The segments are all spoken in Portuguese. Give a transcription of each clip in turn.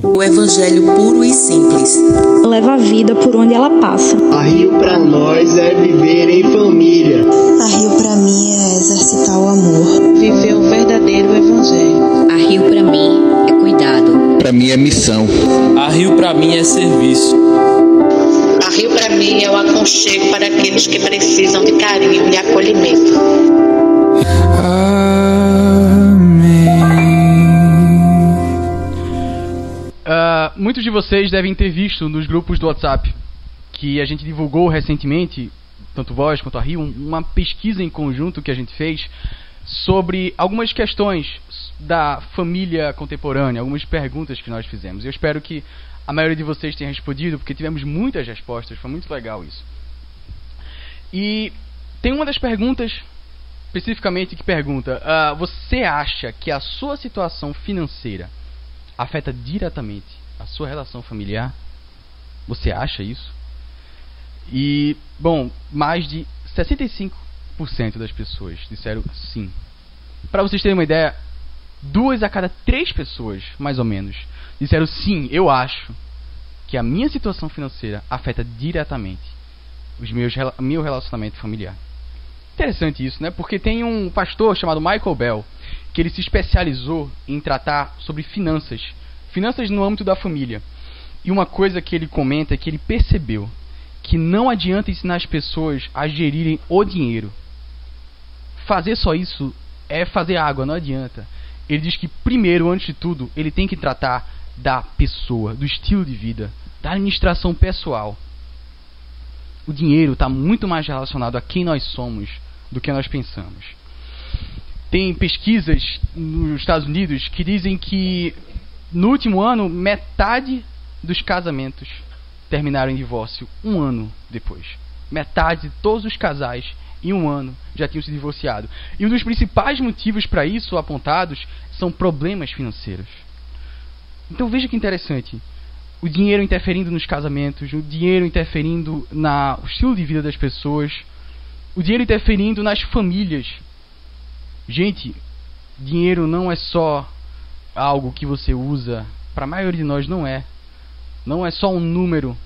O evangelho puro e simples leva a vida por onde ela passa. A Rio pra nós é viver em família. A Rio pra mim é exercitar o amor. Viver o verdadeiro evangelho. A Rio pra mim é cuidado. Pra mim é missão. A Rio pra mim é serviço. A Rio pra mim é o aconchego para aqueles que precisam de carinho e acolhimento. Muitos de vocês devem ter visto nos grupos do WhatsApp que a gente divulgou recentemente, tanto vós quanto a Rio, uma pesquisa em conjunto que a gente fez sobre algumas questões da família contemporânea, algumas perguntas que nós fizemos. Eu espero que a maioria de vocês tenha respondido, porque tivemos muitas respostas, foi muito legal isso. E tem uma das perguntas, especificamente, que pergunta: você acha que a sua situação financeira afeta diretamente a sua relação familiar? Você acha isso? E, bom, mais de 65% das pessoas disseram sim. Para vocês terem uma ideia, 2 a cada 3 pessoas, mais ou menos, disseram sim, eu acho que a minha situação financeira afeta diretamente meu relacionamento familiar. Interessante isso, né? Porque tem um pastor chamado Michael Bell, que ele se especializou em tratar sobre finanças no âmbito da família. E uma coisa que ele comenta é que ele percebeu que não adianta ensinar as pessoas a gerirem o dinheiro. Fazer só isso é fazer água, não adianta. Ele diz que primeiro, antes de tudo, ele tem que tratar da pessoa, do estilo de vida, da administração pessoal. O dinheiro está muito mais relacionado a quem nós somos do que nós pensamos. Tem pesquisas nos Estados Unidos que dizem que no último ano, metade dos casamentos terminaram em divórcio 1 ano depois. Metade de todos os casais, em 1 ano, já tinham se divorciado. E um dos principais motivos para isso apontados são problemas financeiros. Então veja que interessante. O dinheiro interferindo nos casamentos, o dinheiro interferindo no estilo de vida das pessoas, o dinheiro interferindo nas famílias. Gente, dinheiro não é só algo que você usa. Para a maioria de nós não é. Não é só um número.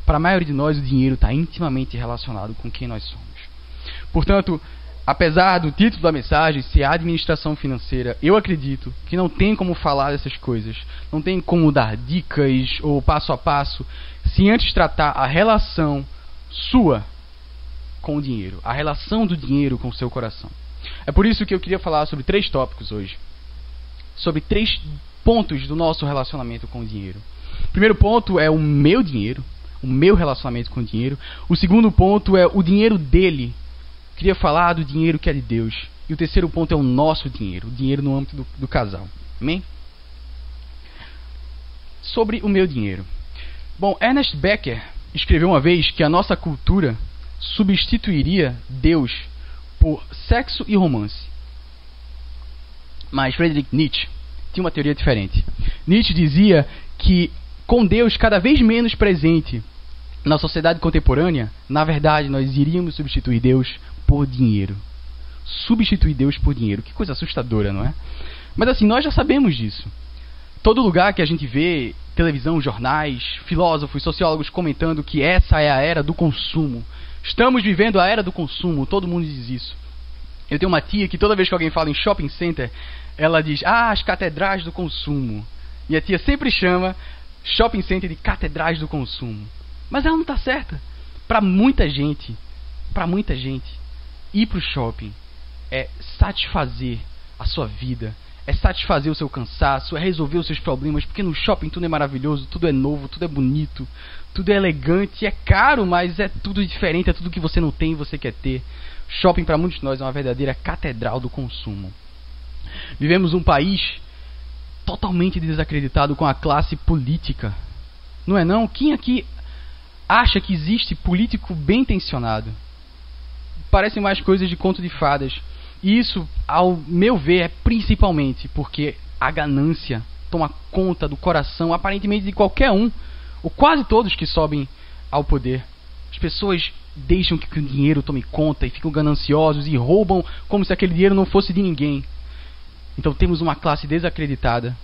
Para a maioria de nós o dinheiro está intimamente relacionado com quem nós somos. Portanto, apesar do título da mensagem ser administração financeira, eu acredito que não tem como falar dessas coisas. Não tem como dar dicas ou passo a passo se antes tratar a relação sua com o dinheiro. A relação do dinheiro com o seu coração. É por isso que eu queria falar sobre 3 tópicos hoje. Sobre 3 pontos do nosso relacionamento com o dinheiro. O primeiro ponto é o meu dinheiro, o meu relacionamento com o dinheiro. O segundo ponto é o dinheiro dele. Eu queria falar do dinheiro que é de Deus. E o terceiro ponto é o nosso dinheiro, o dinheiro no âmbito do casal. Amém? Sobre o meu dinheiro. Bom, Ernest Becker escreveu uma vez que a nossa cultura substituiria Deus por sexo e romance. Mas Friedrich Nietzsche tinha uma teoria diferente. Nietzsche dizia que com Deus cada vez menos presente na sociedade contemporânea, na verdade nós iríamos substituir Deus por dinheiro. Substituir Deus por dinheiro. Que coisa assustadora, não é? Mas assim, nós já sabemos disso. Todo lugar que a gente vê, televisão, jornais, filósofos, sociólogos comentando que essa é a era do consumo. Estamos vivendo a era do consumo, todo mundo diz isso. Eu tenho uma tia que toda vez que alguém fala em shopping center, ela diz, as catedrais do consumo. E a tia sempre chama shopping center de catedrais do consumo. Mas ela não está certa. Para muita gente, ir para o shopping é satisfazer a sua vida, é satisfazer o seu cansaço, é resolver os seus problemas, porque no shopping tudo é maravilhoso, tudo é novo, tudo é bonito, tudo é elegante, é caro, mas é tudo diferente, é tudo que você não tem e você quer ter. Shopping para muitos de nós é uma verdadeira catedral do consumo. Vivemos um país totalmente desacreditado com a classe política. Não é não? Quem aqui acha que existe político bem intencionado? Parecem mais coisas de conto de fadas. E isso, ao meu ver, é principalmente porque a ganância toma conta do coração, aparentemente, de qualquer um, ou quase todos que sobem ao poder. As pessoas deixam que o dinheiro tome conta e ficam gananciosos e roubam como se aquele dinheiro não fosse de ninguém. Então temos uma classe desacreditada,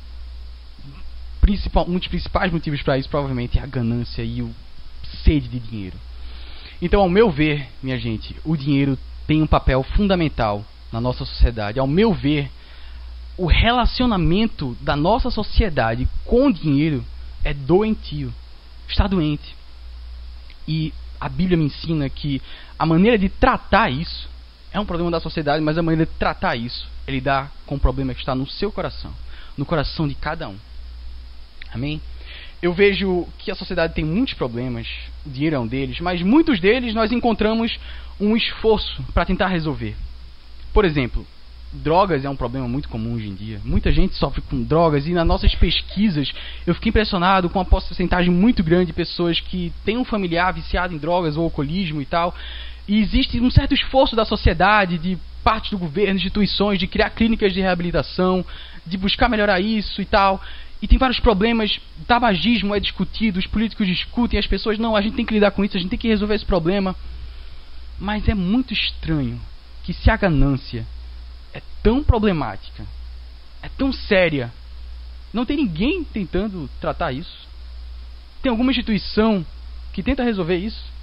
um dos principais motivos para isso provavelmente é a ganância e o sede de dinheiro. Então, ao meu ver, minha gente, o dinheiro tem um papel fundamental na nossa sociedade. Ao meu ver, o relacionamento da nossa sociedade com o dinheiro é doentio, está doente. E a Bíblia me ensina que a maneira de tratar isso é um problema da sociedade, mas a maneira de tratar isso é lidar com o problema que está no seu coração, no coração de cada um. Amém? Eu vejo que a sociedade tem muitos problemas, o dinheiro é um deles, mas muitos deles nós encontramos um esforço para tentar resolver. Por exemplo, drogas é um problema muito comum hoje em dia. Muita gente sofre com drogas e nas nossas pesquisas eu fiquei impressionado com a porcentagem muito grande de pessoas que têm um familiar viciado em drogas ou alcoolismo e tal. E existe um certo esforço da sociedade, de parte do governo, instituições, de criar clínicas de reabilitação, de buscar melhorar isso e tal. E tem vários problemas, tabagismo é discutido, os políticos discutem, as pessoas, não, a gente tem que lidar com isso, a gente tem que resolver esse problema. Mas é muito estranho que se a ganância é tão problemática, é tão séria, não tem ninguém tentando tratar isso. Tem alguma instituição que tenta resolver isso?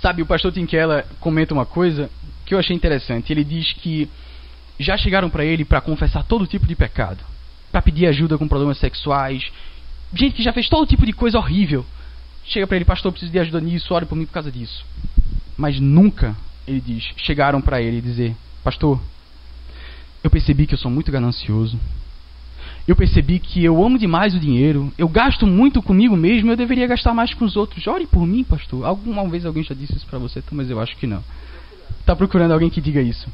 Sabe, o pastor Tim Keller comenta uma coisa que eu achei interessante. Ele diz que já chegaram para ele para confessar todo tipo de pecado, para pedir ajuda com problemas sexuais, gente que já fez todo tipo de coisa horrível. Chega para ele, pastor, eu preciso de ajuda nisso, ore por mim por causa disso. Mas nunca, ele diz, chegaram para ele dizer, pastor, eu percebi que eu sou muito ganancioso, eu percebi que eu amo demais o dinheiro, eu gasto muito comigo mesmo, eu deveria gastar mais com os outros. Ore por mim, pastor. Alguma vez alguém já disse isso para você, mas eu acho que não. Está procurando alguém que diga isso.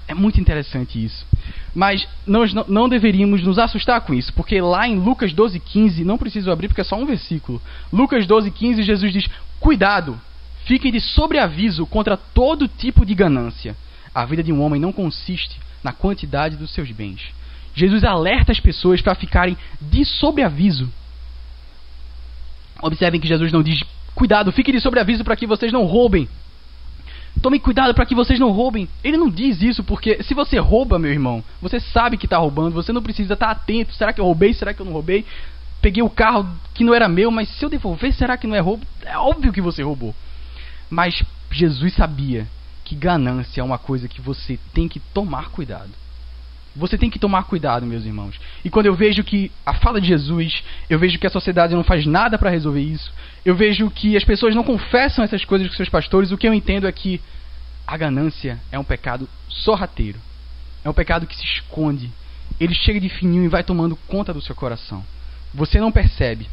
É muito interessante isso. Mas nós não deveríamos nos assustar com isso, porque lá em Lucas 12:15, não preciso abrir porque é só um versículo. Lucas 12:15, Jesus diz, cuidado, fiquem de sobreaviso contra todo tipo de ganância. A vida de um homem não consiste na quantidade dos seus bens. Jesus alerta as pessoas para ficarem de sobreaviso. Observem que Jesus não diz, cuidado, fiquem de sobreaviso para que vocês não roubem. Tomem cuidado para que vocês não roubem. Ele não diz isso porque se você rouba, meu irmão, você sabe que está roubando, você não precisa estar atento. Será que eu roubei? Será que eu não roubei? Peguei o carro que não era meu, mas se eu devolver, será que não é roubo? É óbvio que você roubou. Mas Jesus sabia que ganância é uma coisa que você tem que tomar cuidado. Você tem que tomar cuidado, meus irmãos. E quando eu vejo que a fala de Jesus, eu vejo que a sociedade não faz nada para resolver isso, eu vejo que as pessoas não confessam essas coisas com seus pastores, o que eu entendo é que a ganância é um pecado sorrateiro. É um pecado que se esconde. Ele chega de fininho e vai tomando conta do seu coração. Você não percebe.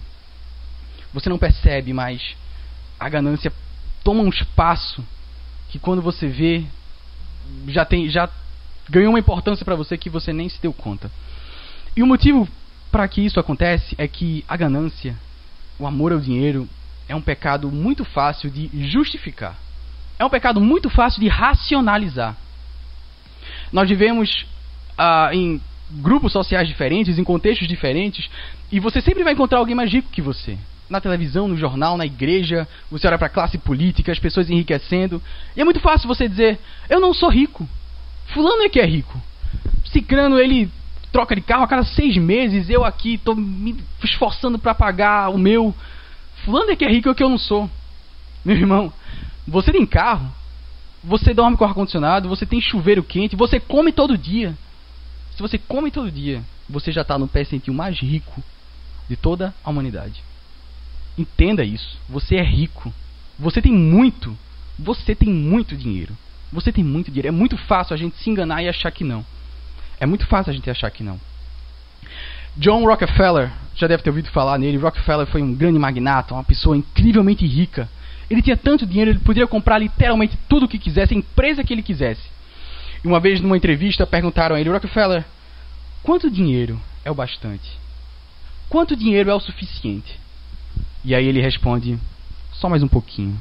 Você não percebe, mas a ganância toma um espaço que quando você vê, já ganhou uma importância para você que você nem se deu conta. E o motivo para que isso acontece é que a ganância, o amor ao dinheiro, é um pecado muito fácil de justificar. É um pecado muito fácil de racionalizar. Nós vivemos em grupos sociais diferentes, em contextos diferentes, e você sempre vai encontrar alguém mais rico que você. Na televisão, no jornal, na igreja, você olha para a classe política, as pessoas enriquecendo, e é muito fácil você dizer, eu não sou rico. Fulano é que é rico. Cicrano, ele troca de carro a cada 6 meses. Eu aqui estou me esforçando para pagar o meu. Fulano é que é rico, é o que eu não sou. Meu irmão, você tem carro, você dorme com ar-condicionado, você tem chuveiro quente, você come todo dia. Se você come todo dia, você já está no percentil mais rico de toda a humanidade. Entenda isso. Você é rico. Você tem muito. Você tem muito dinheiro. Você tem muito dinheiro. É muito fácil a gente se enganar e achar que não. É muito fácil a gente achar que não. John Rockefeller, já deve ter ouvido falar nele. Rockefeller foi um grande magnata, uma pessoa incrivelmente rica. Ele tinha tanto dinheiro, ele poderia comprar literalmente tudo o que quisesse, a empresa que ele quisesse. E uma vez numa entrevista perguntaram a ele, Rockefeller, quanto dinheiro é o bastante? Quanto dinheiro é o suficiente? E aí ele responde, só mais um pouquinho.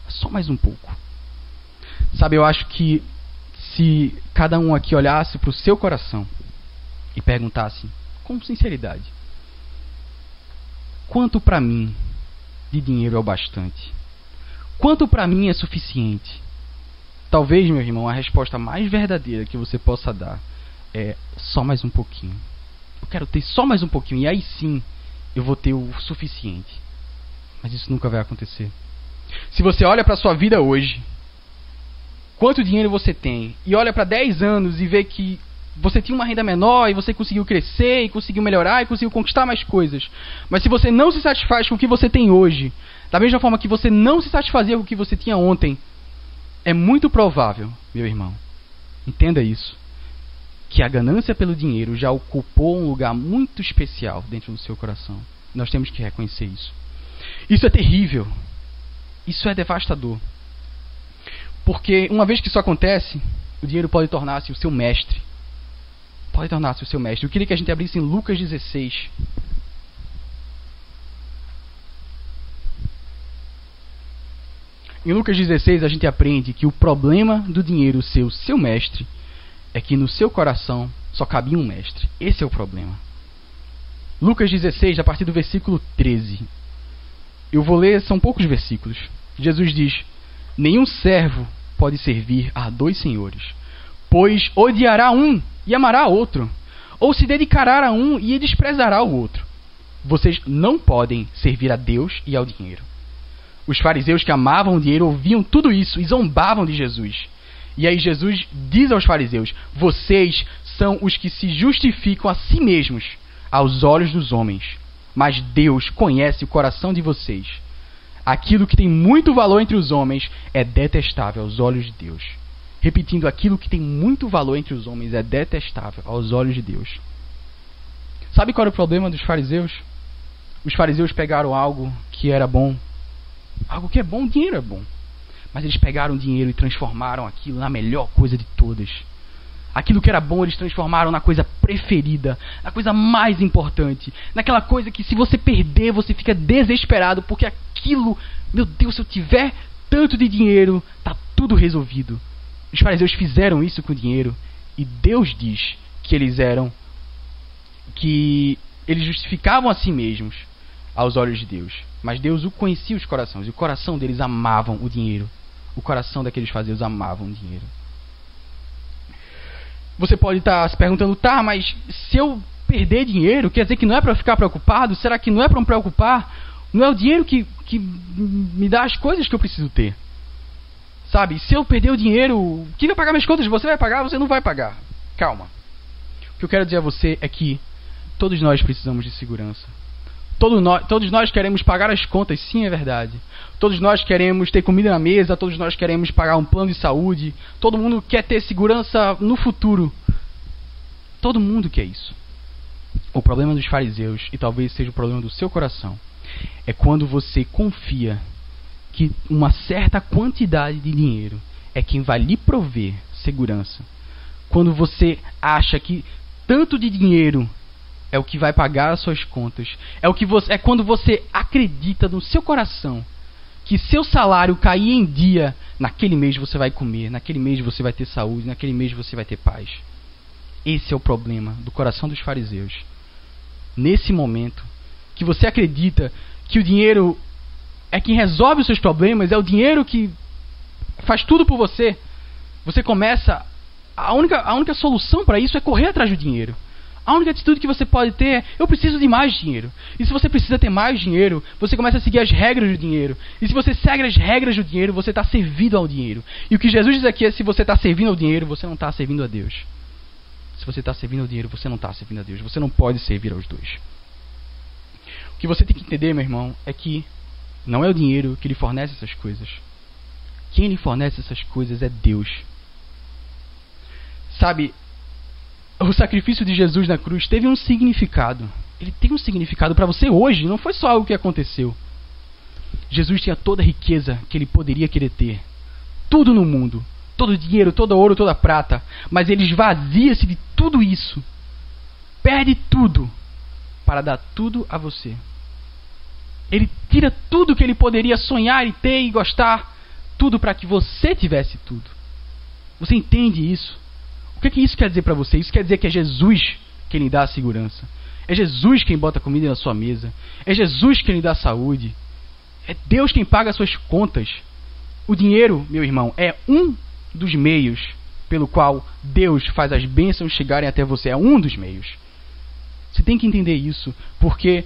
Só mais um pouco. Sabe, eu acho que se cada um aqui olhasse para o seu coração e perguntasse com sinceridade, quanto para mim de dinheiro é o bastante? Quanto para mim é suficiente? Talvez, meu irmão, a resposta mais verdadeira que você possa dar é só mais um pouquinho. Eu quero ter só mais um pouquinho, e aí sim eu vou ter o suficiente. Mas isso nunca vai acontecer. Se você olha para a sua vida hoje, quanto dinheiro você tem, e olha para 10 anos e vê que você tinha uma renda menor e você conseguiu crescer e conseguiu melhorar e conseguiu conquistar mais coisas, mas se você não se satisfaz com o que você tem hoje, da mesma forma que você não se satisfazia com o que você tinha ontem, é muito provável, meu irmão, entenda isso, que a ganância pelo dinheiro já ocupou um lugar muito especial dentro do seu coração. Nós temos que reconhecer isso. Isso é terrível. Isso é devastador. Porque uma vez que isso acontece, o dinheiro pode tornar-se o seu mestre. Pode tornar-se o seu mestre. Eu queria que a gente abrisse em Lucas 16. Em Lucas 16 a gente aprende que o problema do dinheiro ser o seu mestre é que no seu coração só cabia um mestre. Esse é o problema. Lucas 16, a partir do versículo 13. Eu vou ler, são poucos versículos. Jesus diz: nenhum servo pode servir a 2 senhores, pois odiará um e amará outro, ou se dedicará a um e desprezará o outro. Vocês não podem servir a Deus e ao dinheiro. Os fariseus que amavam o dinheiro ouviam tudo isso e zombavam de Jesus. E aí Jesus diz aos fariseus: vocês são os que se justificam a si mesmos aos olhos dos homens, mas Deus conhece o coração de vocês. Aquilo que tem muito valor entre os homens é detestável aos olhos de Deus. Repetindo, aquilo que tem muito valor entre os homens é detestável aos olhos de Deus. Sabe qual era o problema dos fariseus? Os fariseus pegaram algo que era bom. Algo que é bom, o dinheiro é bom. Mas eles pegaram o dinheiro e transformaram aquilo na melhor coisa de todas. Aquilo que era bom eles transformaram na coisa preferida, na coisa mais importante, naquela coisa que se você perder você fica desesperado, porque aquilo, meu Deus, se eu tiver tanto de dinheiro, tá tudo resolvido. Os fariseus fizeram isso com o dinheiro e Deus diz que eles justificavam a si mesmos aos olhos de Deus. Mas Deus conhecia os corações, e o coração deles amavam o dinheiro. O coração daqueles fariseus amavam o dinheiro. Você pode estar se perguntando: tá, mas se eu perder dinheiro, quer dizer que não é para ficar preocupado? Será que não é para me preocupar? Não é o dinheiro que me dá as coisas que eu preciso ter? Sabe, se eu perder o dinheiro, quem vai pagar minhas contas? Você vai pagar? Você não vai pagar. Calma. O que eu quero dizer a você é que todos nós precisamos de segurança. Todos nós queremos pagar as contas, sim, é verdade. Todos nós queremos ter comida na mesa, todos nós queremos pagar um plano de saúde, todo mundo quer ter segurança no futuro. Todo mundo quer isso. O problema dos fariseus, e talvez seja o problema do seu coração, é quando você confia que uma certa quantidade de dinheiro é quem vai lhe prover segurança. Quando você acha que tanto de dinheiro é o que vai pagar as suas contas. É quando você acredita no seu coração que seu salário cair em dia, naquele mês você vai comer, naquele mês você vai ter saúde, naquele mês você vai ter paz. Esse é o problema do coração dos fariseus. Nesse momento que você acredita que o dinheiro é quem resolve os seus problemas, é o dinheiro que faz tudo por você, você começa... A única solução para isso é correr atrás do dinheiro. A única atitude que você pode ter é: eu preciso de mais dinheiro. E se você precisa ter mais dinheiro, você começa a seguir as regras do dinheiro. E se você segue as regras do dinheiro, você está servindo ao dinheiro. E o que Jesus diz aqui é: se você está servindo ao dinheiro, você não está servindo a Deus. Se você está servindo ao dinheiro, você não está servindo a Deus. Você não pode servir aos dois. O que você tem que entender, meu irmão, é que não é o dinheiro que lhe fornece essas coisas. Quem lhe fornece essas coisas é Deus. Sabe, o sacrifício de Jesus na cruz teve um significado. Ele tem um significado para você hoje. Não foi só algo que aconteceu. Jesus tinha toda a riqueza que ele poderia querer ter. Tudo no mundo. Todo dinheiro, todo ouro, toda prata. Mas ele esvazia-se de tudo isso. Perde tudo para dar tudo a você. Ele tira tudo que ele poderia sonhar e ter e gostar. Tudo para que você tivesse tudo. Você entende isso? O que isso quer dizer para você? Isso quer dizer que é Jesus quem lhe dá a segurança. É Jesus quem bota comida na sua mesa. É Jesus quem lhe dá saúde. É Deus quem paga as suas contas. O dinheiro, meu irmão, é um dos meios pelo qual Deus faz as bênçãos chegarem até você. É um dos meios. Você tem que entender isso, porque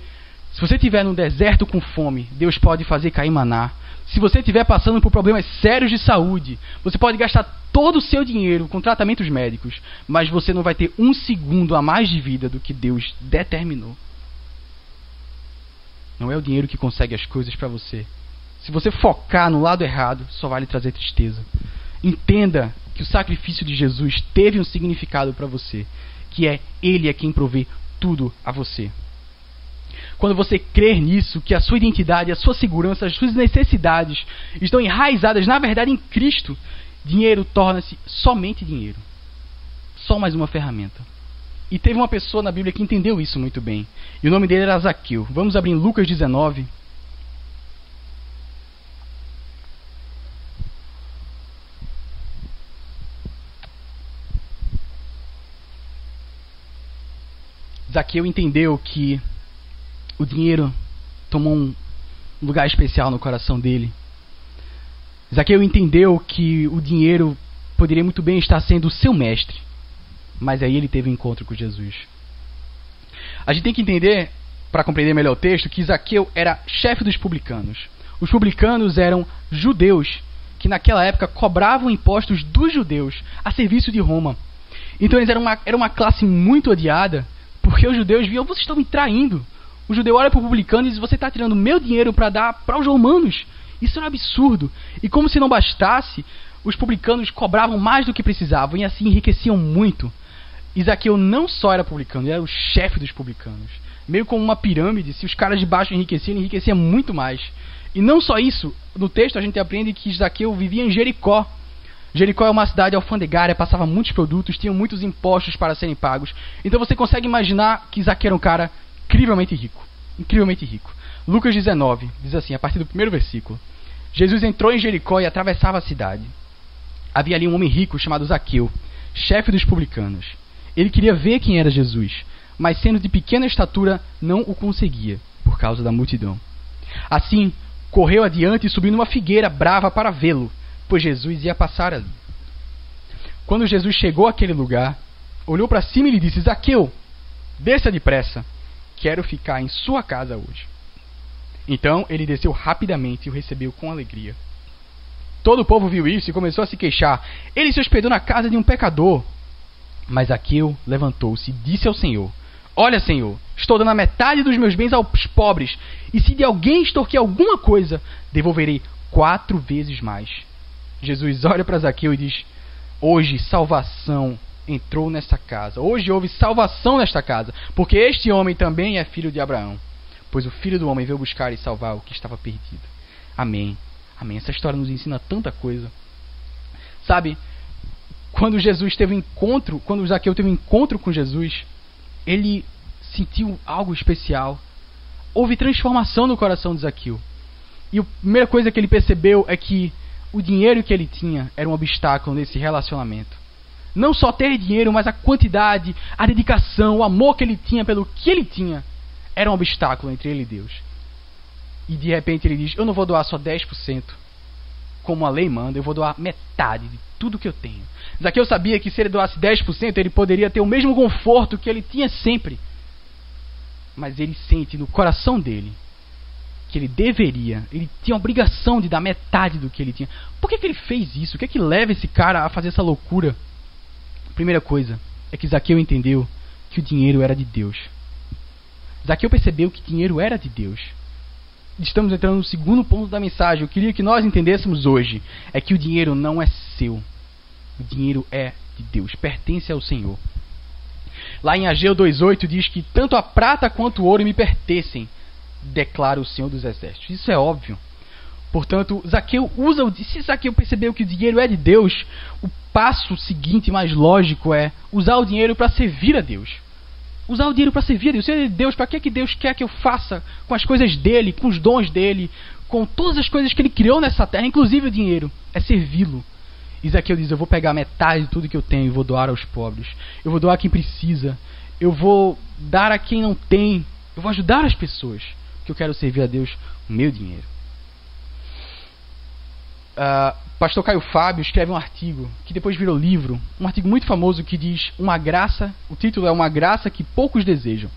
se você estiver no deserto com fome, Deus pode fazer cair maná. Se você estiver passando por problemas sérios de saúde, você pode gastar todo o seu dinheiro com tratamentos médicos, mas você não vai ter 1 segundo a mais de vida do que Deus determinou. Não é o dinheiro que consegue as coisas para você. Se você focar no lado errado, só vai lhe trazer tristeza. Entenda que o sacrifício de Jesus teve um significado para você, que é Ele é quem provê tudo a você. Quando você crer nisso, que a sua identidade, a sua segurança, as suas necessidades estão enraizadas, na verdade, em Cristo, dinheiro torna-se somente dinheiro. Só mais uma ferramenta. E teve uma pessoa na Bíblia que entendeu isso muito bem. E o nome dele era Zaqueu. Vamos abrir em Lucas 19. Zaqueu entendeu que o dinheiro tomou um lugar especial no coração dele. Zaqueu entendeu que o dinheiro poderia muito bem estar sendo o seu mestre. Mas aí ele teve um encontro com Jesus. A gente tem que entender, para compreender melhor o texto, que Zaqueu era chefe dos publicanos. Os publicanos eram judeus que naquela época cobravam impostos dos judeus a serviço de Roma. Então eles eram uma classe muito odiada, porque os judeus viam: vocês estão me traindo. O judeu olha para o publicano e diz: você está tirando meu dinheiro para dar para os romanos. Isso é um absurdo. E como se não bastasse, os publicanos cobravam mais do que precisavam e assim enriqueciam muito. E Zaqueu não só era publicano, ele era o chefe dos publicanos. Meio como uma pirâmide, se os caras de baixo enriqueciam, ele enriquecia muito mais. E não só isso, no texto a gente aprende que Zaqueu vivia em Jericó. Jericó é uma cidade alfandegária, passava muitos produtos, tinha muitos impostos para serem pagos. Então você consegue imaginar que Zaqueu era um cara incrivelmente rico. Incrivelmente rico. Lucas 19 diz assim, a partir do primeiro versículo: Jesus entrou em Jericó e atravessava a cidade. Havia ali um homem rico chamado Zaqueu, chefe dos publicanos. Ele queria ver quem era Jesus, mas sendo de pequena estatura não o conseguia, por causa da multidão. Assim, correu adiante e subiu numa figueira brava para vê-lo, pois Jesus ia passar ali. Quando Jesus chegou àquele lugar, olhou para cima e lhe disse: Zaqueu, desça depressa, quero ficar em sua casa hoje. Então ele desceu rapidamente e o recebeu com alegria. Todo o povo viu isso e começou a se queixar: ele se hospedou na casa de um pecador. Mas Zaqueu levantou-se e disse ao Senhor: olha, Senhor, estou dando a metade dos meus bens aos pobres, e se de alguém extorquir alguma coisa, devolverei 4 vezes mais. Jesus olha para Zaqueu e diz: hoje salvação entrou nesta casa. Hoje houve salvação nesta casa, porque este homem também é filho de Abraão. Pois o Filho do Homem veio buscar e salvar o que estava perdido. Amém. Amém. Essa história nos ensina tanta coisa. Sabe, quando Zaqueu teve um encontro com Jesus, ele sentiu algo especial. Houve transformação no coração de Zaqueu. E a primeira coisa que ele percebeu é que o dinheiro que ele tinha era um obstáculo nesse relacionamento. Não só ter dinheiro, mas a quantidade, a dedicação, o amor que ele tinha pelo que ele tinha era um obstáculo entre ele e Deus. E de repente ele diz: eu não vou doar só 10%, como a lei manda, eu vou doar metade de tudo que eu tenho. Zaqueu sabia que se ele doasse 10%, ele poderia ter o mesmo conforto que ele tinha sempre. Mas ele sente no coração dele que ele tinha a obrigação de dar metade do que ele tinha. Por que ele fez isso? O que é que leva esse cara a fazer essa loucura? A primeira coisa é que Zaqueu entendeu que o dinheiro era de Deus. Zaqueu percebeu que dinheiro era de Deus. Estamos entrando no segundo ponto da mensagem. Eu queria que nós entendêssemos hoje é que o dinheiro não é seu. O dinheiro é de Deus, pertence ao Senhor. Lá em Ageu 2:8 diz que tanto a prata quanto o ouro me pertencem, declara o Senhor dos Exércitos. Isso é óbvio. Portanto, se Zaqueu percebeu que o dinheiro é de Deus, o passo seguinte mais lógico é usar o dinheiro para servir a Deus. Usar o dinheiro para servir a Deus. Se é de Deus, para que Deus quer que eu faça com as coisas dele, com os dons dele, com todas as coisas que ele criou nessa terra, inclusive o dinheiro? É servi-lo. E Zaqueu diz: eu vou pegar metade de tudo que eu tenho e vou doar aos pobres. Eu vou doar a quem precisa. Eu vou dar a quem não tem. Eu vou ajudar as pessoas, porque eu quero servir a Deus com o meu dinheiro. Pastor Caio Fábio escreve um artigo que depois virou livro, um artigo muito famoso que diz: uma graça, o título é Uma Graça que Poucos Desejam.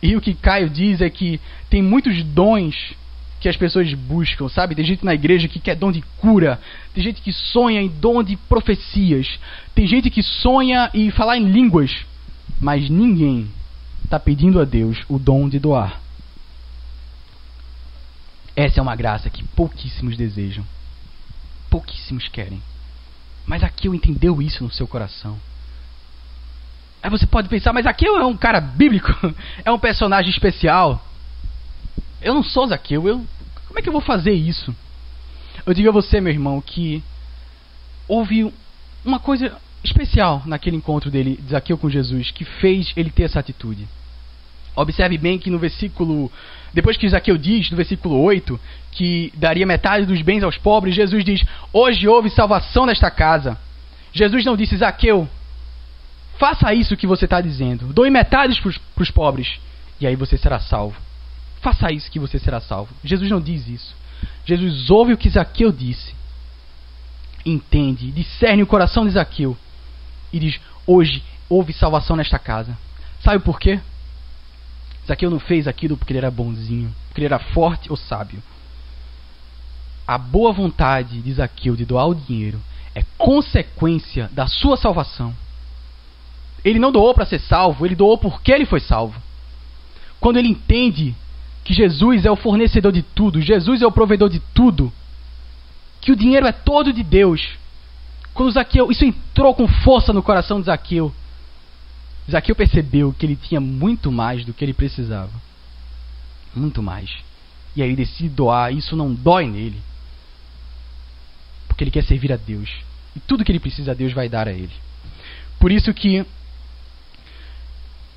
E o que Caio diz é que tem muitos dons que as pessoas buscam, sabe? Tem gente na igreja que quer dom de cura, tem gente que sonha em dom de profecias, tem gente que sonha em falar em línguas, mas ninguém está pedindo a Deus o dom de doar. Essa é uma graça que pouquíssimos desejam, pouquíssimos querem. Mas Zaqueu entendeu isso no seu coração. Aí você pode pensar, mas Zaqueu é um cara bíblico, é um personagem especial. Eu não sou Zaqueu, como é que eu vou fazer isso? Eu digo a você, meu irmão, que houve uma coisa especial naquele encontro dele, de Zaqueu com Jesus, que fez ele ter essa atitude. Observe bem que no versículo, depois que Zaqueu diz, no versículo 8, que daria metade dos bens aos pobres, Jesus diz, hoje houve salvação nesta casa. Jesus não disse, Zaqueu, faça isso que você está dizendo, doe metades para os pobres, e aí você será salvo. Faça isso que você será salvo. Jesus não diz isso. Jesus ouve o que Zaqueu disse, entende, discerne o coração de Zaqueu e diz, hoje houve salvação nesta casa. Sabe por quê? Zaqueu não fez aquilo porque ele era bonzinho, porque ele era forte ou sábio. A boa vontade de Zaqueu de doar o dinheiro é consequência da sua salvação. Ele não doou para ser salvo, ele doou porque ele foi salvo. Quando ele entende que Jesus é o fornecedor de tudo, Jesus é o provedor de tudo, que o dinheiro é todo de Deus. Quando Zaqueu, isso entrou com força no coração de Zaqueu. Zaqueu percebeu que ele tinha muito mais do que ele precisava. Muito mais. E aí ele decide doar, e isso não dói nele. Porque ele quer servir a Deus. E tudo que ele precisa, Deus vai dar a ele. Por isso que,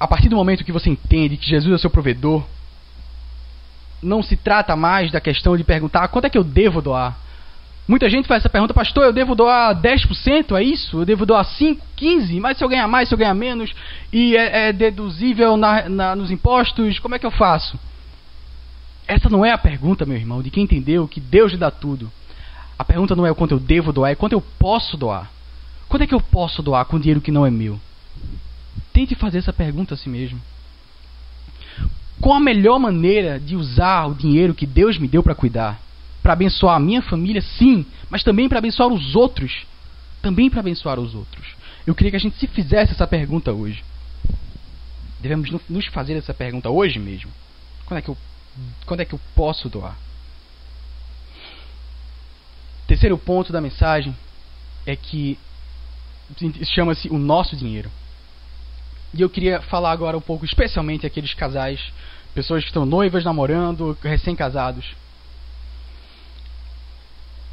a partir do momento que você entende que Jesus é o seu provedor, não se trata mais da questão de perguntar quanto é que eu devo doar. Muita gente faz essa pergunta, pastor, eu devo doar 10%, é isso? Eu devo doar 5%, 15%, mas se eu ganhar mais, se eu ganhar menos, e é deduzível nos impostos, como é que eu faço? Essa não é a pergunta, meu irmão, de quem entendeu que Deus lhe dá tudo. A pergunta não é o quanto eu devo doar, é quanto eu posso doar. Quanto é que eu posso doar com dinheiro que não é meu? Tente fazer essa pergunta a si mesmo. Qual a melhor maneira de usar o dinheiro que Deus me deu para cuidar? Para abençoar a minha família, sim, mas também para abençoar os outros. Também para abençoar os outros. Eu queria que a gente se fizesse essa pergunta hoje. Devemos nos fazer essa pergunta hoje mesmo. Quando é que eu posso doar? Terceiro ponto da mensagem é que chama-se o nosso dinheiro. E eu queria falar agora um pouco, especialmente aqueles casais, pessoas que estão noivas, namorando, recém-casados.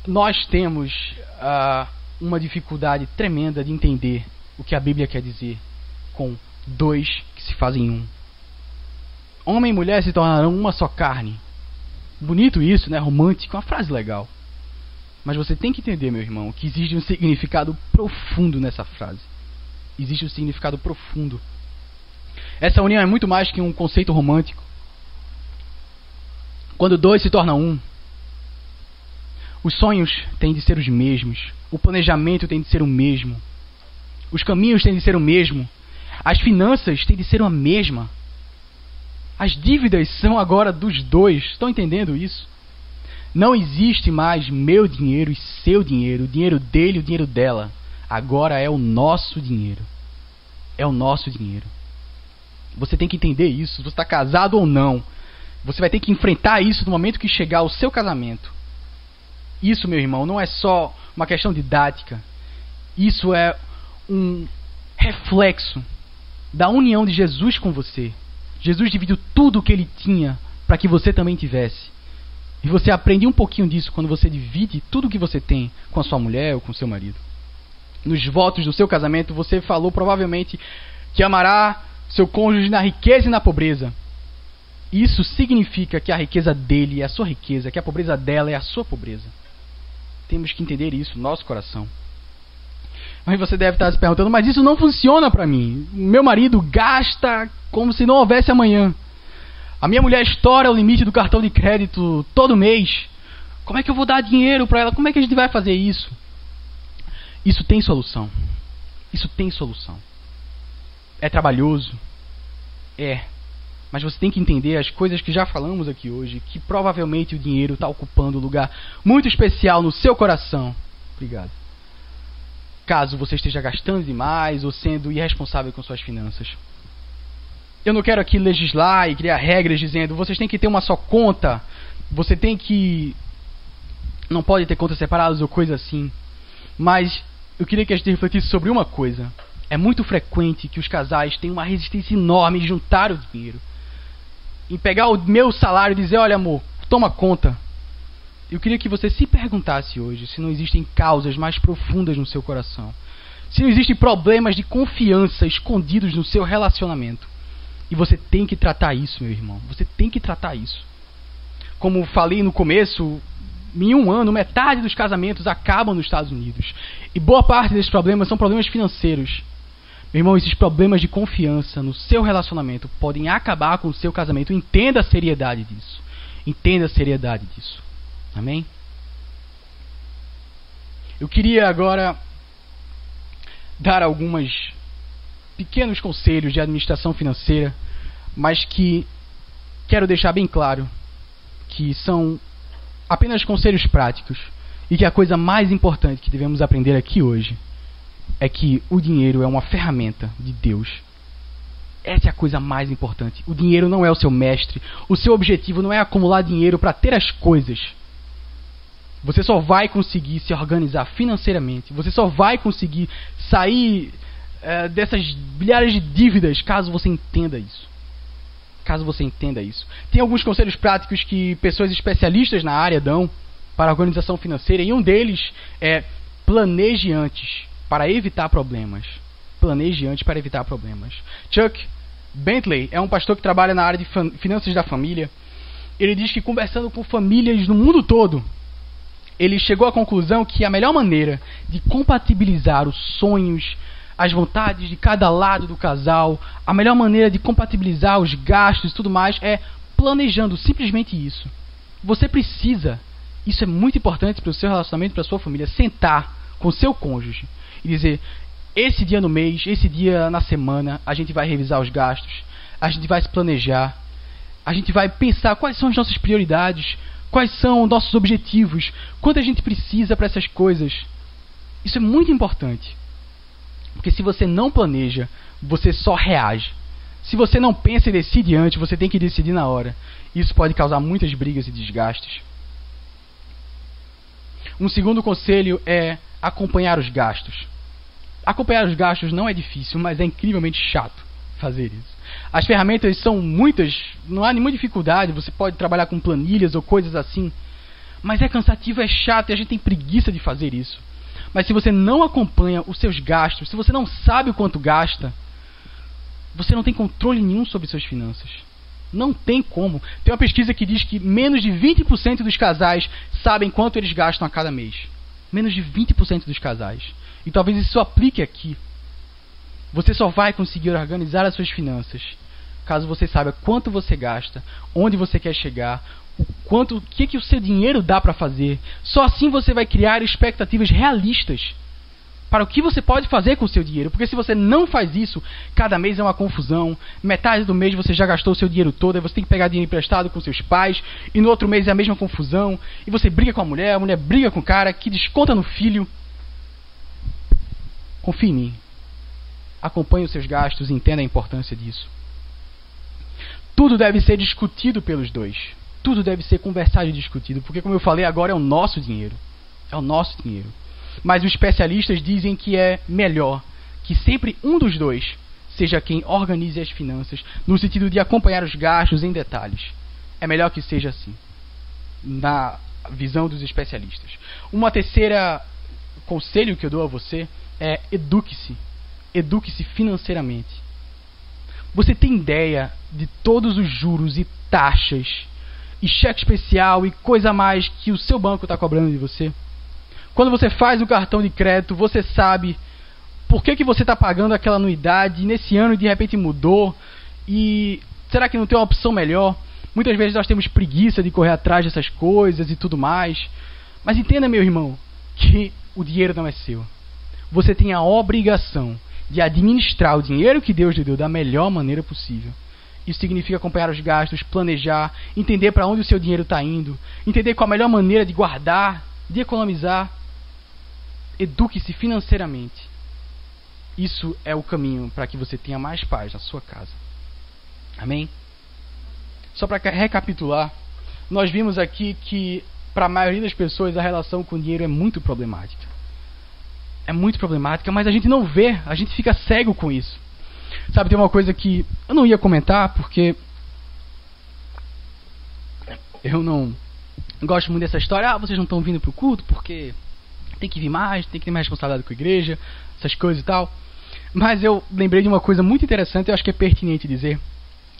Nós temos uma dificuldade tremenda de entender o que a Bíblia quer dizer com dois que se fazem um. Homem e mulher se tornarão uma só carne. Bonito isso, né? Romântico, uma frase legal. Mas você tem que entender, meu irmão, que existe um significado profundo nessa frase. Existe um significado profundo. Essa união é muito mais que um conceito romântico. Quando dois se tornam um, os sonhos têm de ser os mesmos, o planejamento tem de ser o mesmo, os caminhos têm de ser o mesmo, as finanças têm de ser a mesma, as dívidas são agora dos dois. Estão entendendo isso? Não existe mais meu dinheiro e seu dinheiro, o dinheiro dele e o dinheiro dela. Agora é o nosso dinheiro. É o nosso dinheiro. Você tem que entender isso. Se você está casado ou não, você vai ter que enfrentar isso no momento que chegar o seu casamento. Isso, meu irmão, não é só uma questão didática. Isso é um reflexo da união de Jesus com você. Jesus dividiu tudo o que ele tinha para que você também tivesse. E você aprende um pouquinho disso quando você divide tudo o que você tem com a sua mulher ou com o seu marido. Nos votos do seu casamento, você falou provavelmente que amará seu cônjuge na riqueza e na pobreza. Isso significa que a riqueza dele é a sua riqueza, que a pobreza dela é a sua pobreza. Temos que entender isso no nosso coração. Mas você deve estar se perguntando, mas isso não funciona para mim. Meu marido gasta como se não houvesse amanhã. A minha mulher estoura o limite do cartão de crédito todo mês. Como é que eu vou dar dinheiro para ela? Como é que a gente vai fazer isso? Isso tem solução. Isso tem solução. É trabalhoso? É. Mas você tem que entender as coisas que já falamos aqui hoje, que provavelmente o dinheiro está ocupando um lugar muito especial no seu coração. Obrigado. Caso você esteja gastando demais ou sendo irresponsável com suas finanças. Eu não quero aqui legislar e criar regras dizendo vocês têm que ter uma só conta, você tem que... não pode ter contas separadas ou coisa assim. Mas eu queria que a gente refletisse sobre uma coisa. É muito frequente que os casais tenham uma resistência enorme em juntar o dinheiro. Em pegar o meu salário e dizer, olha amor, toma conta. Eu queria que você se perguntasse hoje se não existem causas mais profundas no seu coração. Se não existem problemas de confiança escondidos no seu relacionamento. E você tem que tratar isso, meu irmão. Você tem que tratar isso. Como falei no começo, em um ano, metade dos casamentos acabam nos Estados Unidos. E boa parte desses problemas são problemas financeiros. Meu irmão, esses problemas de confiança no seu relacionamento podem acabar com o seu casamento. Entenda a seriedade disso. Entenda a seriedade disso. Amém? Eu queria agora dar alguns pequenos conselhos de administração financeira, mas que quero deixar bem claro que são apenas conselhos práticos e que a coisa mais importante que devemos aprender aqui hoje é que o dinheiro é uma ferramenta de Deus. Essa é a coisa mais importante. O dinheiro não é o seu mestre. O seu objetivo não é acumular dinheiro para ter as coisas. Você só vai conseguir se organizar financeiramente. Você só vai conseguir sair dessas milhares de dívidas caso você entenda isso. Caso você entenda isso. Tem alguns conselhos práticos que pessoas especialistas na área dão para a organização financeira. E um deles é planeje antes para evitar problemas. Planeje antes para evitar problemas. Chuck Bentley é um pastor que trabalha na área de finanças da família. Ele diz que conversando com famílias no mundo todo, ele chegou à conclusão que a melhor maneira de compatibilizar os sonhos, as vontades de cada lado do casal, a melhor maneira de compatibilizar os gastos e tudo mais é planejando simplesmente isso. Você precisa, isso é muito importante para o seu relacionamento, para a sua família, sentar com o seu cônjuge e dizer, esse dia no mês, esse dia na semana, a gente vai revisar os gastos, a gente vai se planejar, a gente vai pensar quais são as nossas prioridades, quais são os nossos objetivos, quanto a gente precisa para essas coisas. Isso é muito importante. Porque se você não planeja, você só reage. Se você não pensa e decide antes, você tem que decidir na hora. Isso pode causar muitas brigas e desgastes. Um segundo conselho é acompanhar os gastos. Acompanhar os gastos não é difícil, mas é incrivelmente chato fazer isso. As ferramentas são muitas, não há nenhuma dificuldade, você pode trabalhar com planilhas ou coisas assim, mas é cansativo, é chato e a gente tem preguiça de fazer isso. Mas se você não acompanha os seus gastos, se você não sabe o quanto gasta, você não tem controle nenhum sobre suas finanças. Não tem como. Tem uma pesquisa que diz que menos de 20% dos casais sabem quanto eles gastam a cada mês. Menos de 20% dos casais. E talvez isso aplique aqui. Você só vai conseguir organizar as suas finanças caso você saiba quanto você gasta, onde você quer chegar, o que o seu dinheiro dá para fazer. Só assim você vai criar expectativas realistas para o que você pode fazer com o seu dinheiro. Porque se você não faz isso, cada mês é uma confusão. Metade do mês você já gastou o seu dinheiro todo, aí você tem que pegar dinheiro emprestado com seus pais, e no outro mês é a mesma confusão, e você briga com a mulher briga com o cara, que desconta no filho. Confie em mim. Acompanhe os seus gastos e entenda a importância disso. Tudo deve ser discutido pelos dois. Tudo deve ser conversado e discutido, porque como eu falei, agora é o nosso dinheiro. É o nosso dinheiro. Mas os especialistas dizem que é melhor que sempre um dos dois seja quem organize as finanças, no sentido de acompanhar os gastos em detalhes. É melhor que seja assim, na visão dos especialistas. Uma terceira conselho que eu dou a você é eduque-se. Eduque-se financeiramente. Você tem ideia de todos os juros e taxas e cheque especial e coisa a mais que o seu banco está cobrando de você? Quando você faz o cartão de crédito, você sabe por que você está pagando aquela anuidade e nesse ano de repente mudou, e será que não tem uma opção melhor? Muitas vezes nós temos preguiça de correr atrás dessas coisas e tudo mais. Mas entenda, meu irmão, que o dinheiro não é seu. Você tem a obrigação de administrar o dinheiro que Deus lhe deu da melhor maneira possível. Isso significa acompanhar os gastos, planejar, entender para onde o seu dinheiro está indo, entender qual a melhor maneira de guardar, de economizar. Eduque-se financeiramente. Isso é o caminho para que você tenha mais paz na sua casa. Amém? Só para recapitular, nós vimos aqui que para a maioria das pessoas a relação com o dinheiro é muito problemática. É muito problemática, mas a gente não vê, a gente fica cego com isso. Sabe, tem uma coisa que eu não ia comentar porque eu não gosto muito dessa história. Vocês não estão vindo para o culto porque tem que vir mais, tem que ter mais responsabilidade com a igreja, essas coisas e tal. Mas eu lembrei de uma coisa muito interessante, eu acho que é pertinente dizer.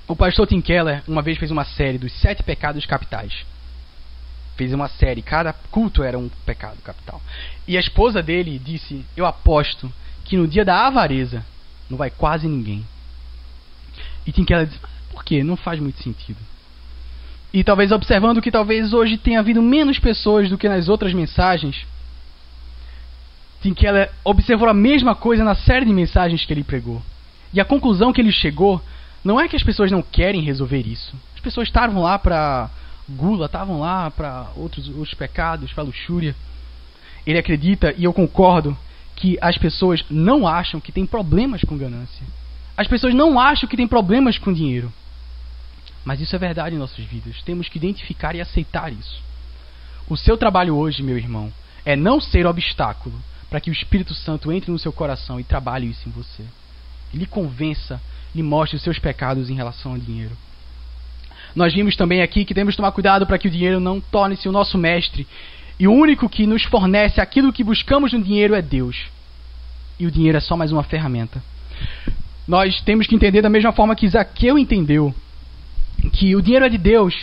O pastor Tim Keller uma vez fez uma série dos 7 pecados capitais. Fez uma série, cada culto era um pecado capital. E a esposa dele disse: eu aposto que no dia da avareza não vai quase ninguém. E Tim Keller disse: por quê? Não faz muito sentido. E talvez observando que talvez hoje tenha havido menos pessoas do que nas outras mensagens, Tim Keller observou a mesma coisa na série de mensagens que ele pregou. E a conclusão que ele chegou não é que as pessoas não querem resolver isso. As pessoas estavam lá para gula, estavam lá para outros pecados, para luxúria. Ele acredita, e eu concordo, que as pessoas não acham que tem problemas com ganância. As pessoas não acham que tem problemas com dinheiro. Mas isso é verdade em nossas vidas. Temos que identificar e aceitar isso. O seu trabalho hoje, meu irmão, é não ser obstáculo para que o Espírito Santo entre no seu coração e trabalhe isso em você. Lhe convença, lhe mostre os seus pecados em relação ao dinheiro. Nós vimos também aqui que temos que tomar cuidado para que o dinheiro não torne-se o nosso mestre. E o único que nos fornece aquilo que buscamos no dinheiro é Deus. E o dinheiro é só mais uma ferramenta. Nós temos que entender da mesma forma que Zaqueu entendeu que o dinheiro é de Deus.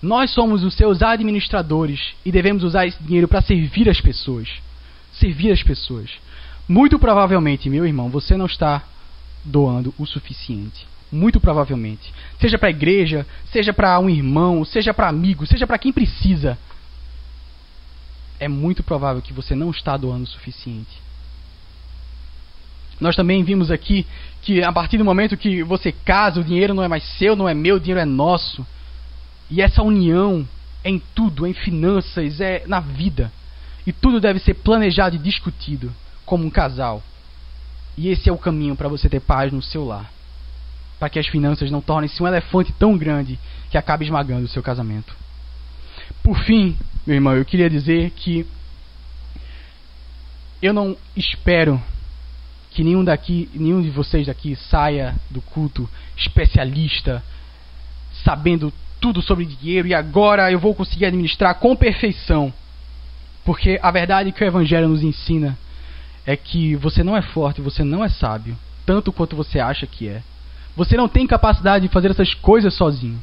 Nós somos os seus administradores e devemos usar esse dinheiro para servir as pessoas. Servir as pessoas. Muito provavelmente, meu irmão, você não está doando o suficiente. Muito provavelmente. Seja para a igreja, seja para um irmão, seja para amigo, seja para quem precisa. É muito provável que você não está doando o suficiente. Nós também vimos aqui que a partir do momento que você casa, o dinheiro não é mais seu, não é meu, o dinheiro é nosso. E essa união é em tudo, é em finanças, é na vida. E tudo deve ser planejado e discutido como um casal. E esse é o caminho para você ter paz no seu lar. Para que as finanças não tornem-se um elefante tão grande que acabe esmagando o seu casamento. Por fim, meu irmão, eu queria dizer que eu não espero que nenhum de vocês daqui saia do culto especialista, sabendo tudo sobre dinheiro e agora eu vou conseguir administrar com perfeição. Porque a verdade que o Evangelho nos ensina é que você não é forte, você não é sábio, tanto quanto você acha que é. Você não tem capacidade de fazer essas coisas sozinho.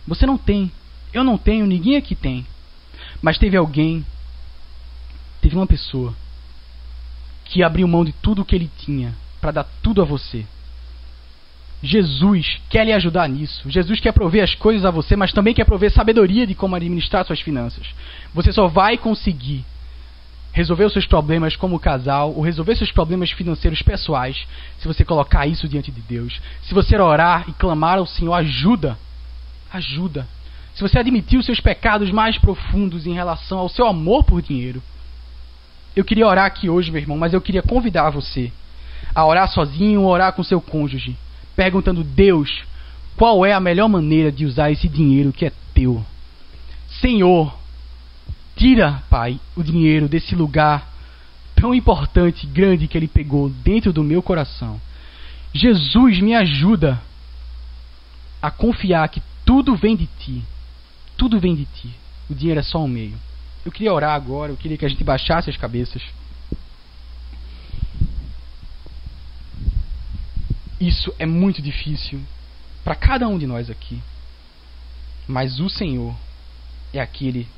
Você não tem. Eu não tenho, ninguém aqui tem. Mas teve uma pessoa que abriu mão de tudo o que ele tinha para dar tudo a você. Jesus quer lhe ajudar nisso. Jesus quer prover as coisas a você, mas também quer prover sabedoria de como administrar suas finanças. Você só vai conseguir resolver os seus problemas como casal, ou resolver seus problemas financeiros pessoais, se você colocar isso diante de Deus. Se você orar e clamar ao Senhor, ajuda. Se você admitir os seus pecados mais profundos em relação ao seu amor por dinheiro. Eu queria orar aqui hoje, meu irmão, mas eu queria convidar você a orar sozinho ou orar com seu cônjuge, perguntando: Deus, qual é a melhor maneira de usar esse dinheiro que é teu? Senhor, tira, Pai, o dinheiro desse lugar tão importante, grande que ele pegou dentro do meu coração. Jesus, me ajuda a confiar que tudo vem de Ti. Tudo vem de Ti. O dinheiro é só um meio. Eu queria orar agora, eu queria que a gente baixasse as cabeças. Isso é muito difícil para cada um de nós aqui. Mas o Senhor é aquele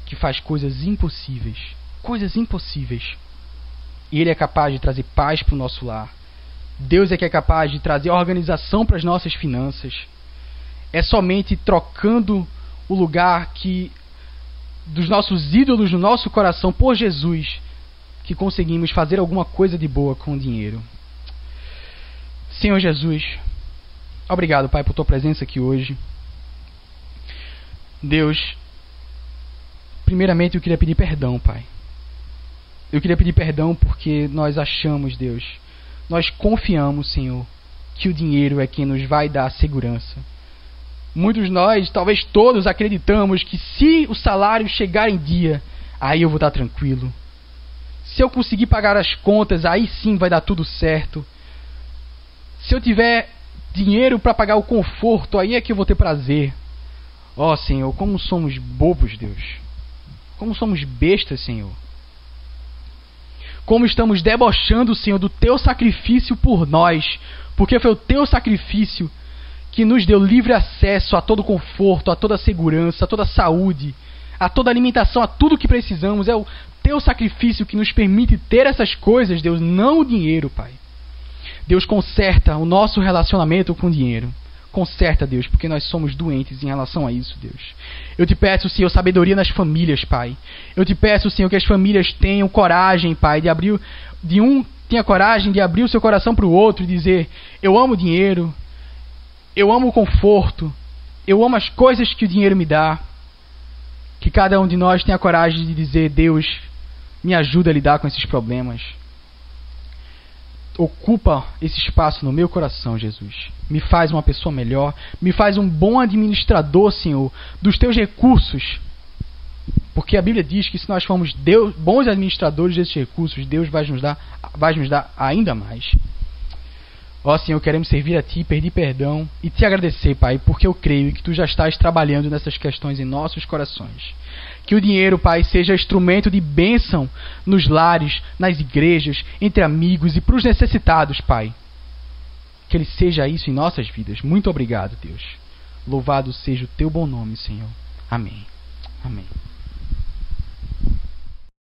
que faz coisas impossíveis. Coisas impossíveis. E Ele é capaz de trazer paz para o nosso lar. Deus é que é capaz de trazer organização para as nossas finanças. É somente trocando o lugar dos nossos ídolos no nosso coração por Jesus que conseguimos fazer alguma coisa de boa com o dinheiro. Senhor Jesus, Obrigado, Pai, por tua presença aqui hoje. Deus, primeiramente eu queria pedir perdão, Pai. Eu queria pedir perdão porque nós achamos, Deus, nós confiamos, Senhor, que o dinheiro é quem nos vai dar segurança. Muitos de nós, talvez todos, acreditamos que se o salário chegar em dia, aí eu vou estar tranquilo. Se eu conseguir pagar as contas, aí sim vai dar tudo certo. Se eu tiver dinheiro para pagar o conforto, aí é que eu vou ter prazer. Ó, Senhor, como somos bobos, Deus. Como somos bestas, Senhor. Como estamos debochando, Senhor, do teu sacrifício por nós. Porque foi o teu sacrifício que nos deu livre acesso a todo conforto, a toda segurança, a toda saúde, a toda alimentação, a tudo que precisamos. É o teu sacrifício que nos permite ter essas coisas, Deus, não o dinheiro, Pai. Deus, conserta o nosso relacionamento com o dinheiro. Conserta, Deus, porque nós somos doentes em relação a isso, Deus. Eu te peço, Senhor, sabedoria nas famílias, Pai. Eu te peço, Senhor, que as famílias tenham coragem, Pai, tenha coragem de abrir o seu coração para o outro e dizer: eu amo o dinheiro, eu amo o conforto, eu amo as coisas que o dinheiro me dá. Que cada um de nós tenha coragem de dizer: Deus, me ajuda a lidar com esses problemas. Ocupa esse espaço no meu coração, Jesus. Me faz uma pessoa melhor. Me faz um bom administrador, Senhor, dos teus recursos. Porque a Bíblia diz que se nós formos bons administradores desses recursos, Deus vai nos dar ainda mais. Ó, Senhor, queremos servir a Ti, pedir perdão e Te agradecer, Pai, porque eu creio que Tu já estás trabalhando nessas questões em nossos corações. Que o dinheiro, Pai, seja instrumento de bênção nos lares, nas igrejas, entre amigos e para os necessitados, Pai. Que ele seja isso em nossas vidas. Muito obrigado, Deus. Louvado seja o Teu bom nome, Senhor. Amém. Amém.